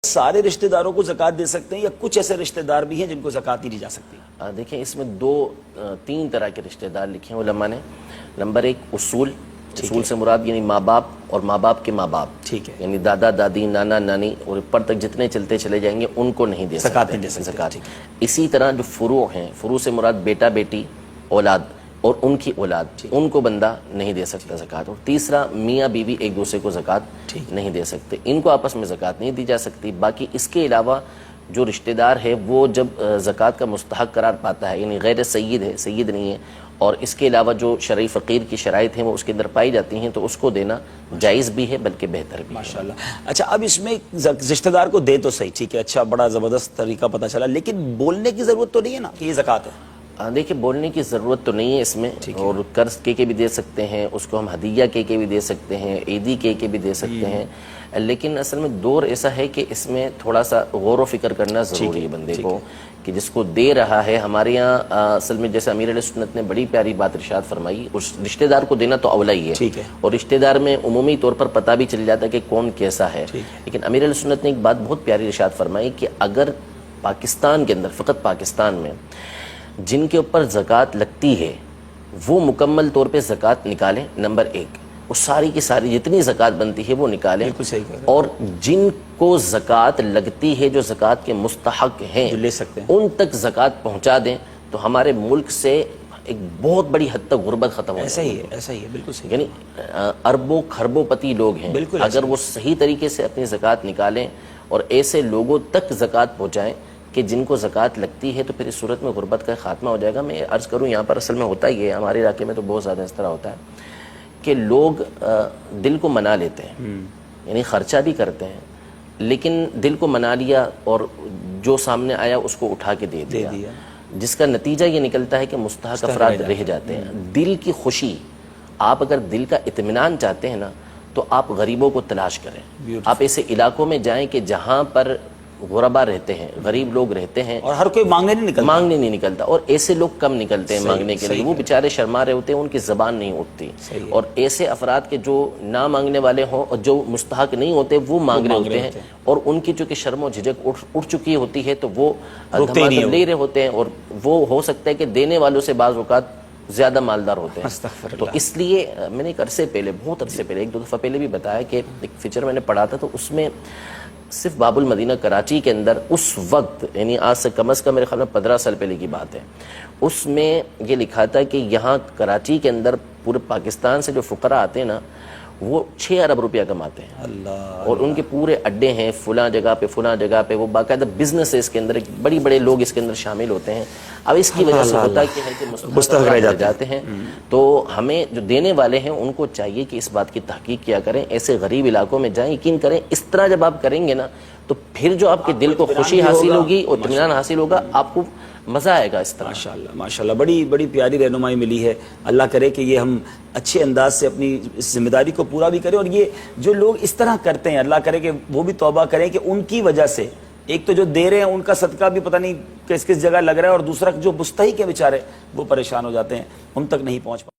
سارے رشتہ داروں کو زکوٰۃ دے سکتے ہیں یا کچھ ایسے رشتہ دار بھی ہیں جن کو زکوٰۃ نہیں دی جا سکتی؟ دیکھیں اس میں تین طرح کے رشتہ دار لکھے ہیں علماء نے. نمبر ایک اصول سے مراد یعنی ماں باپ اور ماں باپ کے ماں باپ، ٹھیک ہے، یعنی دادا دادی نانا نانی اور اوپر تک جتنے چلتے چلے جائیں گے ان کو نہیں دے سکتے زکوٰۃ. اسی طرح جو فروع ہیں، فروع سے مراد بیٹا بیٹی اولاد اور ان کی اولاد، ان کو بندہ نہیں دے سکتا زکوٰۃ. اور تیسرا میاں بیوی ایک دوسرے کو زکوٰۃ نہیں دے سکتے، ان کو آپس میں زکوٰۃ نہیں دی جا سکتی. باقی اس کے علاوہ جو رشتہ دار ہے وہ جب زکوٰۃ کا مستحق قرار پاتا ہے، یعنی غیر سید ہے، سید نہیں ہے، اور اس کے علاوہ جو شرعی فقیر کی شرائط ہیں وہ اس کے اندر پائی جاتی ہیں تو اس کو دینا جائز بھی ہے بلکہ بہتر بھی ہے. ماشاءاللہ. اچھا، اب اس میں رشتہ دار کو دے تو صحیح، ٹھیک ہے، اچھا بڑا زبردست طریقہ پتہ چلا، لیکن بولنے کی ضرورت تو نہیں ہے نا کہ یہ زکوٰۃ ہے؟ دیکھیں بولنے کی ضرورت تو نہیں ہے اس میں، اور قرض کے بھی دے سکتے ہیں، اس کو ہم ہدیہ کے بھی دے سکتے ہیں، عیدی کے بھی دے سکتے ہیں. لیکن اصل میں دور ایسا ہے کہ اس میں تھوڑا سا غور و فکر کرنا ضروری ہے بندے کو کہ جس کو دے رہا ہے. ہمارے یہاں اصل میں جیسے امیر علیہ سنت نے بڑی پیاری بات ارشاد فرمائی، اس رشتہ دار کو دینا تو اولا ہی ہے، اور رشتہ دار میں عمومی طور پر پتہ بھی چل جاتا ہے کہ کون کیسا ہے. لیکن امیر علیہ سنت نے ایک بات بہت پیاری ارشاد فرمائی کہ اگر پاکستان کے اندر، فقط پاکستان میں جن کے اوپر زکوٰۃ لگتی ہے وہ مکمل طور پہ زکوٰۃ نکالیں، نمبر ایک، وہ ساری کی ساری جتنی زکوٰۃ بنتی ہے وہ نکالیں، اور جن کو زکوٰۃ لگتی ہے جو زکوٰۃ کے مستحق ہیں لے سکتے ہیں ان تک زکوٰۃ پہنچا دیں تو ہمارے ملک سے ایک بہت بڑی حد تک غربت ختم ہو جائے. ایسا ہی ہے، بالکل صحیح. یعنی اربوں خربوں پتی لوگ ہیں، اگر وہ صحیح طریقے سے اپنی زکوٰۃ نکالیں اور ایسے لوگوں تک زکوٰۃ پہنچائیں کہ جن کو زکوٰۃ لگتی ہے تو پھر اس صورت میں غربت کا خاتمہ ہو جائے گا. میں عرض کروں یہاں پر اصل میں ہوتا ہی ہے، ہمارے علاقے میں تو بہت زیادہ اس طرح ہوتا ہے کہ لوگ دل کو منا لیتے ہیں، یعنی خرچہ بھی کرتے ہیں لیکن دل کو منا لیا اور جو سامنے آیا اس کو اٹھا کے دے دیا، جس کا نتیجہ یہ نکلتا ہے کہ مستحق افراد رہ جاتے ہیں. دل کی خوشی، آپ اگر دل کا اطمینان چاہتے ہیں نا تو آپ غریبوں کو تلاش کریں. آپ ایسے علاقوں میں جائیں کہ جہاں پر غربا رہتے ہیں، غریب لوگ رہتے ہیں، اور ہر کوئی مانگنے نہیں نکلتا، اور ایسے لوگ کم نکلتے ہیں مانگنے کے لیے. وہ بیچارے شرما رہے ہوتے ہیں، ان کی زبان نہیں اٹھتی، اور ایسے افراد کے جو نہ مانگنے والے ہوں اور جو مستحق نہیں ہوتے وہ مانگ رہے ہوتے ہیں، اور ان کی چونکہ شرم و جھجک اٹھ چکی ہوتی ہے تو وہ دھماکہ لے رہے ہوتے ہیں، اور وہ ہو سکتا ہے کہ دینے والوں سے بعض اوقات زیادہ مالدار ہوتے ہیں. تو اس لیے میں نے ایک عرصے پہلے، بہت عرصے پہلے، ایک دو دفعہ پہلے بھی بتایا کہ ایک فیچر میں نے پڑھا تھا، تو اس میں صرف باب المدینہ کراچی کے اندر اس وقت، یعنی آج سے کم از کم میرے خیال میں 15 سال پہلے کی بات ہے، اس میں یہ لکھا تھا کہ یہاں کراچی کے اندر پورے پاکستان سے جو فقراء آتے ہیں نا وہ 6 ارب روپیہ کماتے ہیں، اور ان کے پورے اڈے ہیں فلاں جگہ پہ، وہ باقاعدہ بزنس ہے اس کے اندر، بڑی بڑے لوگ اس کے اندر شامل ہوتے ہیں. اب اس کی وجہ سے ہوتا ہے کہ مستحق رہ جاتے ہیں. تو ہمیں جو دینے والے ہیں ان کو چاہیے کہ اس بات کی تحقیق کیا کریں، ایسے غریب علاقوں میں جائیں، یقین کریں اس طرح جب آپ کریں گے نا تو پھر جو آپ کے دل کو خوشی حاصل ہوگی اور اطمینان حاصل ہوگا، آپ کو مزہ آئے گا اس طرح. ماشاءاللہ بڑی پیاری رہنمائی ملی ہے. اللہ کرے کہ یہ ہم اچھے انداز سے اپنی اس ذمہ داری کو پورا بھی کریں، اور یہ جو لوگ اس طرح کرتے ہیں اللہ کرے کہ وہ بھی توبہ کریں کہ ان کی وجہ سے ایک تو جو دے رہے ہیں ان کا صدقہ بھی پتہ نہیں کس جگہ لگ رہا ہے، اور دوسرا جو مستحق ہے بیچارے وہ پریشان ہو جاتے ہیں، ان تک نہیں پہنچ پاتے.